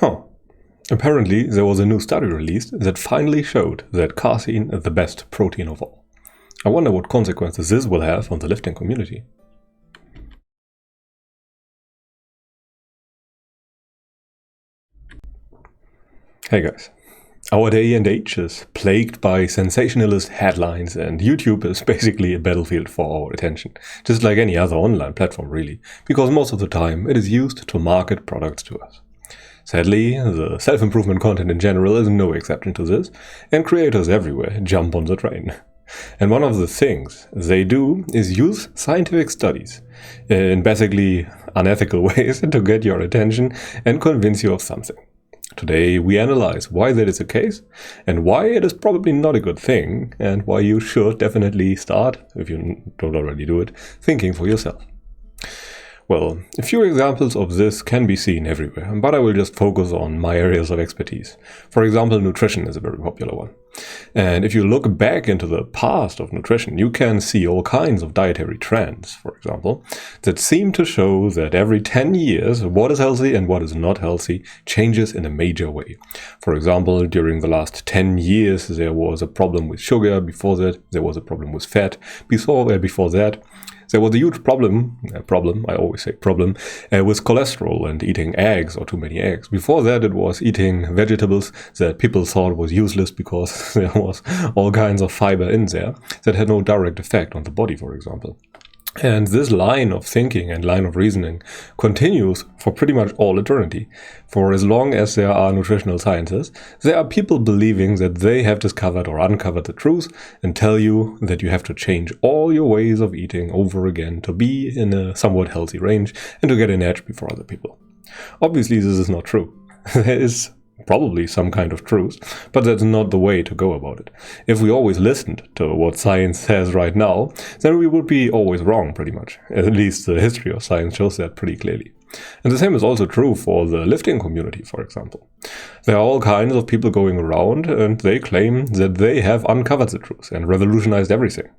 Huh. Apparently, there was a new study released that finally showed that casein is the best protein of all. I wonder what consequences this will have on the lifting community. Hey guys. Our day and age is plagued by sensationalist headlines, and YouTube is basically a battlefield for our attention, just like any other online platform really, because most of the time it is used to market products to us. Sadly, the self-improvement content in general is no exception to this, and creators everywhere jump on the train. And one of the things they do is use scientific studies in basically unethical ways to get your attention and convince you of something. Today we analyze why that is the case, and why it is probably not a good thing, and why you should definitely start, if you don't already do it, thinking for yourself. Well, a few examples of this can be seen everywhere, but I will just focus on my areas of expertise. For example, nutrition is a very popular one. And if you look back into the past of nutrition, you can see all kinds of dietary trends, for example, that seem to show that every 10 years, what is healthy and what is not healthy changes in a major way. For example, during the last 10 years, there was a problem with sugar. Before that, there was a problem with fat. Before that, there was a huge problem, I always say problem, with cholesterol and eating eggs or too many eggs. Before that, it was eating vegetables that people thought was useless because there was all kinds of fiber in there that had no direct effect on the body, for example. And this line of thinking and line of reasoning continues for pretty much all eternity. For as long as there are nutritional sciences, there are people believing that they have discovered or uncovered the truth and tell you that you have to change all your ways of eating over again to be in a somewhat healthy range and to get an edge before other people. Obviously, this is not true. There is probably some kind of truth, but that's not the way to go about it. If we always listened to what science says right now, then we would be always wrong, pretty much. At least the history of science shows that pretty clearly. And the same is also true for the lifting community, for example. There are all kinds of people going around and they claim that they have uncovered the truth and revolutionized everything.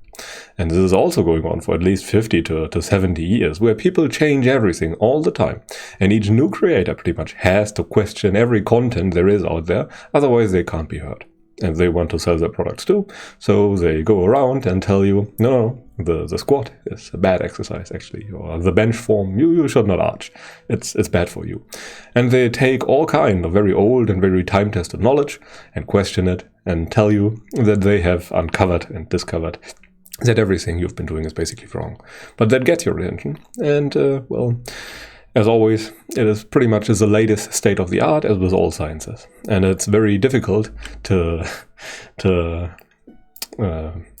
And this is also going on for at least 50 to 70 years, where people change everything all the time. And each new creator pretty much has to question every content there is out there, otherwise they can't be heard. And they want to sell their products too, so they go around and tell you, no, the squat is a bad exercise actually, or the bench form, you should not arch, it's bad for you. And they take all kind of very old and very time-tested knowledge and question it and tell you that they have uncovered and discovered that everything you've been doing is basically wrong. But that gets your attention, and well, as always, it is pretty much the latest state of the art, as with all sciences. And it's very difficult to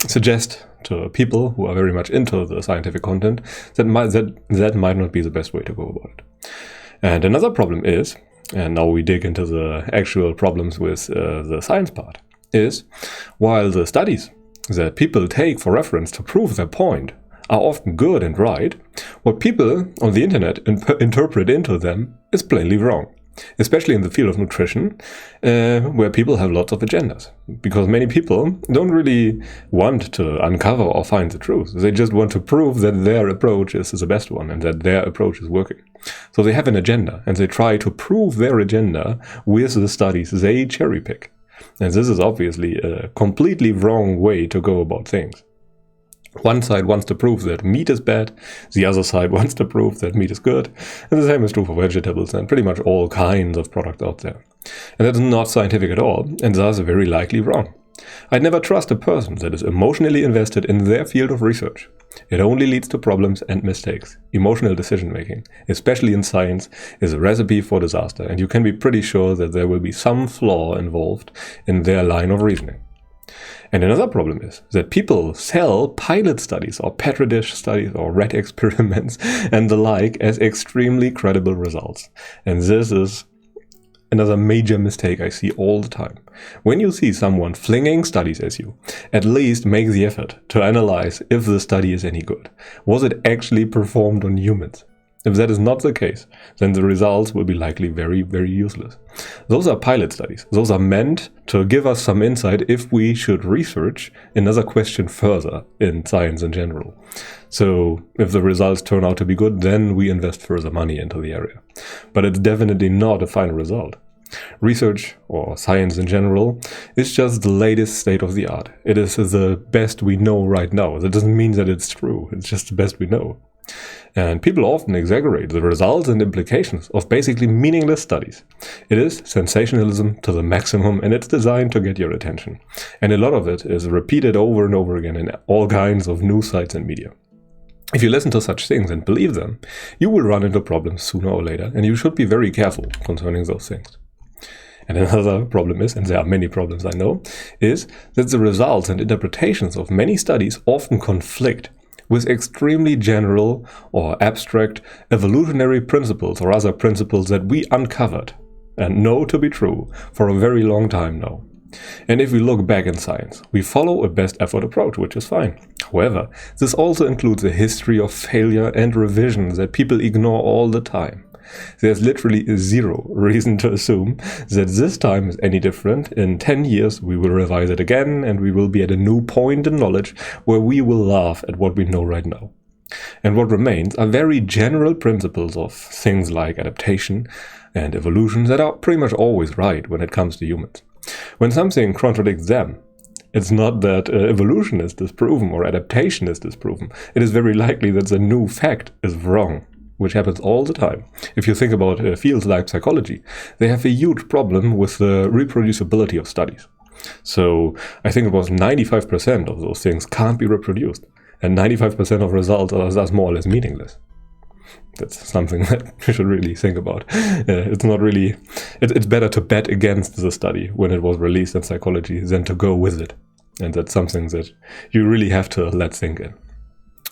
suggest to people who are very much into the scientific content that might not be the best way to go about it. And another problem is, and now we dig into the actual problems with the science part, is while the studies that people take for reference to prove their point are often good and right, what people on the internet interpret into them is plainly wrong. Especially in the field of nutrition, where people have lots of agendas. Because many people don't really want to uncover or find the truth. They just want to prove that their approach is the best one and that their approach is working. So they have an agenda and they try to prove their agenda with the studies they cherry pick. And this is obviously a completely wrong way to go about things. One side wants to prove that meat is bad, the other side wants to prove that meat is good, and the same is true for vegetables and pretty much all kinds of products out there. And that is not scientific at all, and thus very likely wrong. I'd never trust a person that is emotionally invested in their field of research. It only leads to problems and mistakes. Emotional decision-making, especially in science, is a recipe for disaster, and you can be pretty sure that there will be some flaw involved in their line of reasoning. And another problem is that people sell pilot studies or petri dish studies or rat experiments and the like as extremely credible results. And this is another major mistake I see all the time. When you see someone flinging studies at you, at least make the effort to analyze if the study is any good. Was it actually performed on humans? If that is not the case, then the results will be likely very, very useless. Those are pilot studies. Those are meant to give us some insight if we should research another question further in science in general. So if the results turn out to be good, then we invest further money into the area. But it's definitely not a final result. Research, or science in general, is just the latest state of the art. It is the best we know right now. That doesn't mean that it's true, it's just the best we know. And people often exaggerate the results and implications of basically meaningless studies. It is sensationalism to the maximum, and it's designed to get your attention. And a lot of it is repeated over and over again in all kinds of news sites and media. If you listen to such things and believe them, you will run into problems sooner or later, and you should be very careful concerning those things. And another problem is, and there are many problems I know, is that the results and interpretations of many studies often conflict with extremely general or abstract evolutionary principles or other principles that we uncovered and know to be true for a very long time now. And if we look back in science, we follow a best effort approach, which is fine. However, this also includes a history of failure and revision that people ignore all the time. There's literally zero reason to assume that this time is any different. In 10 years, we will revise it again, and we will be at a new point in knowledge where we will laugh at what we know right now. And what remains are very general principles of things like adaptation and evolution that are pretty much always right when it comes to humans. When something contradicts them, it's not that evolution is disproven or adaptation is disproven. It is very likely that the new fact is wrong, which happens all the time. If you think about fields like psychology, they have a huge problem with the reproducibility of studies. So I think about 95% of those things can't be reproduced, and 95% of results are thus more or less meaningless. That's something that we should really think about. It's better to bet against the study when it was released in psychology than to go with it. And that's something that you really have to let sink in.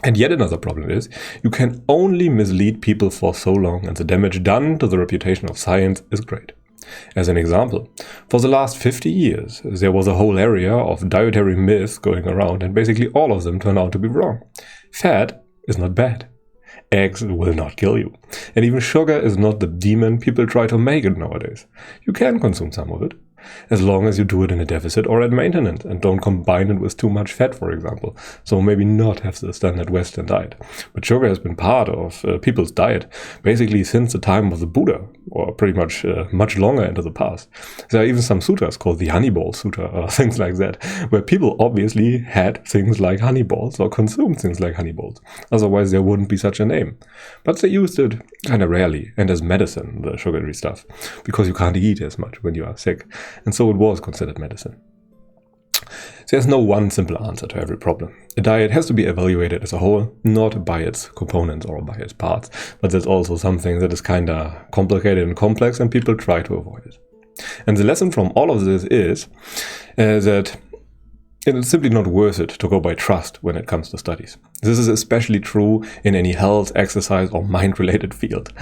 And yet another problem is, you can only mislead people for so long, and the damage done to the reputation of science is great. As an example, for the last 50 years, there was a whole area of dietary myths going around, and basically all of them turned out to be wrong. Fat is not bad. Eggs will not kill you. And even sugar is not the demon people try to make it nowadays. You can consume some of it, as long as you do it in a deficit or at maintenance and don't combine it with too much fat, for example. So maybe not have the standard Western diet. But sugar has been part of people's diet basically since the time of the Buddha, or pretty much much longer into the past. There are even some sutras called the Honeyball Sutra or things like that, where people obviously had things like honey balls or consumed things like honey balls. Otherwise there wouldn't be such a name. But they used it kind of rarely and as medicine, the sugary stuff, because you can't eat as much when you are sick. And so it was considered medicine. There's no one simple answer to every problem. A diet has to be evaluated as a whole, not by its components or by its parts, but that's also something that is kinda complicated and complex, and people try to avoid it. And the lesson from all of this is that it's simply not worth it to go by trust when it comes to studies. This is especially true in any health, exercise, or mind-related field.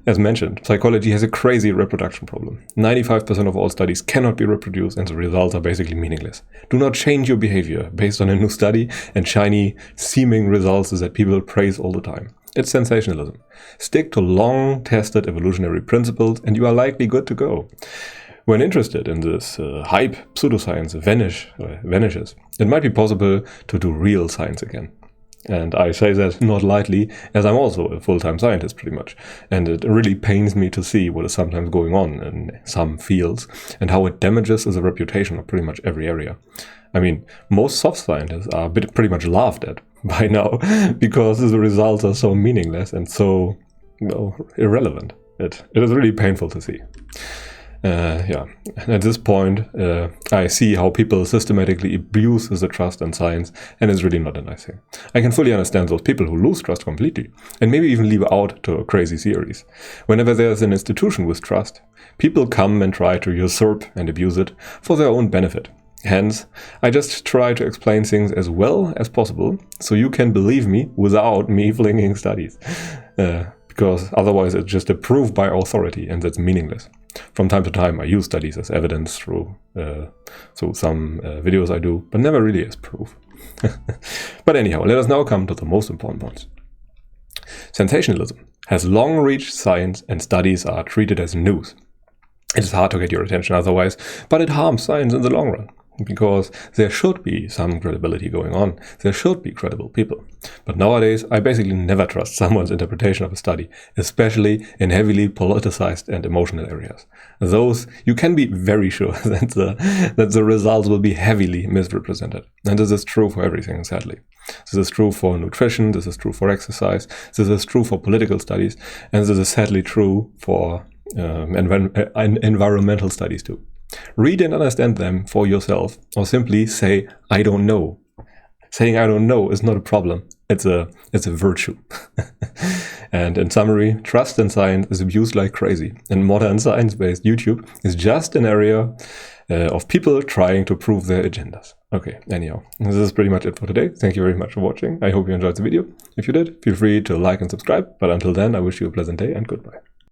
As mentioned, psychology has a crazy reproduction problem. 95% of all studies cannot be reproduced, and the results are basically meaningless. Do not change your behavior based on a new study and shiny, seeming results that people praise all the time. It's sensationalism. Stick to long-tested evolutionary principles, and you are likely good to go. When interested in this hype pseudoscience vanishes, it might be possible to do real science again. And I say that not lightly, as I'm also a full-time scientist pretty much. And it really pains me to see what is sometimes going on in some fields and how it damages the reputation of pretty much every area. I mean, most soft scientists are pretty much laughed at by now because the results are so meaningless and so irrelevant. It is really painful to see. At this point, I see how people systematically abuse the trust in science, and it's really not a nice thing. I can fully understand those people who lose trust completely, and maybe even leave out to crazy theories. Whenever there's an institution with trust, people come and try to usurp and abuse it for their own benefit. Hence, I just try to explain things as well as possible, so you can believe me without me flinging studies. Because otherwise it's just a proof by authority, and that's meaningless. From time to time I use studies as evidence through some videos I do, but never really as proof. But anyhow, let us now come to the most important points. Sensationalism has long reached science, and studies are treated as news. It is hard to get your attention otherwise, but it harms science in the long run. because there should be some credibility going on. There should be credible people. But nowadays, I basically never trust someone's interpretation of a study, especially in heavily politicized and emotional areas. Those, you can be very sure that the results will be heavily misrepresented. And this is true for everything, sadly. This is true for nutrition, this is true for exercise, this is true for political studies, and this is sadly true for environmental studies too. Read and understand them for yourself, or simply say, I don't know. Saying I don't know is not a problem. It's a virtue. And in summary, trust in science is abused like crazy. And modern science-based YouTube is just an area of people trying to prove their agendas. Okay, anyhow, this is pretty much it for today. Thank you very much for watching. I hope you enjoyed the video. If you did, feel free to like and subscribe. But until then, I wish you a pleasant day and goodbye.